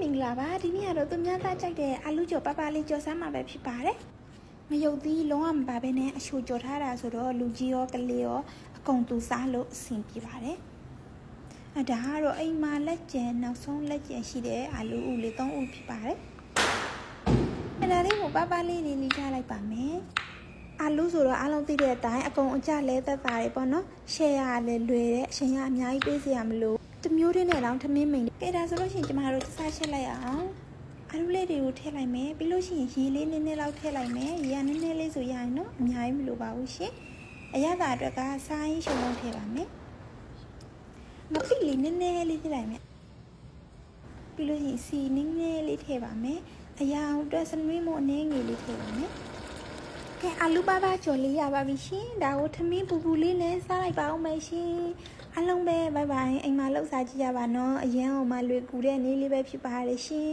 မင်္ဂလာပါဒီနေ့ကတော့သူများသားကြိုက်တဲ့အလူကျော်ပပလေးကြော်စမ်းမှာပဲဖြစ်ပါတယ်မယုတ်သီးလုံးဝမပါဘဲနဲ့အချိုကြော်ထားတာဆိုတော့လူကြီးရောကလေးရောအကုန်သူစားလို့အဆင်ပြေပါတယ်ဒါကတော့အိမ်မှာလက်ကျန်နောက်ဆုံးလက်ကျန်ရှိတဲ့အလူဦးလေး3ဦးဖြစ်ပါတယ်ဒါလေးကိုပပလေးလေးလေးထားလိုက်ပါမယ်အာလူဆိုတော့အားလုံးသိတဲ့အတိုင်းအကုန်အကျလဲသက်သာတယ်ပေါ့နော်ရှယ်ရလည်းလွယ်တဲ့အချိန်ကအများကြီးပေးစရာမလိုတမျိုးတည်းနဲ့တော့ထမင်းမိန်ကဲဒါဆိုလို့ရှိရင်ကျမတို့စချက်လိုက်အောင်အာလူလေးတွေကိုထည့်လိုက်မယ်ပြီးလို့ရှိရင်ရေလေးနည်းနည်းလောက်ထည့်လိုက်မယ်ရေကနည်းနည်းလေးဆိုရရင်နော်အများကြီးမလိုပါဘူးရှင်အရသာအတွက်ကစားရင်ရှုံလုံးထည့်ပါမယ်ငပိလေးနည်းနည်းလေးထည့်လိုက်မယ်ပြီးလို့ရှိရင်စီနည်းနည်းလေးထည့်ပါမယ်အရာအတွက်စနွေးမို့အနည်းငယ်လေးထည့်ပါမယ်ကဲအာလူပါပါကြော်လေးရပါပြီရှင်ဒါကိုထမင်းပူပူလေးနဲ့စားလိုက်ပါဦးမယ်ရှင်အားလုံးပဲဘိုင်ဘိုင်အိမ်မှာလှုပ်စားကြည့်ကြပါနော်အရင်ကမှလွယ်ကူတဲ့နေ့လေးပဲဖြစ်ပါတယ်ရှင်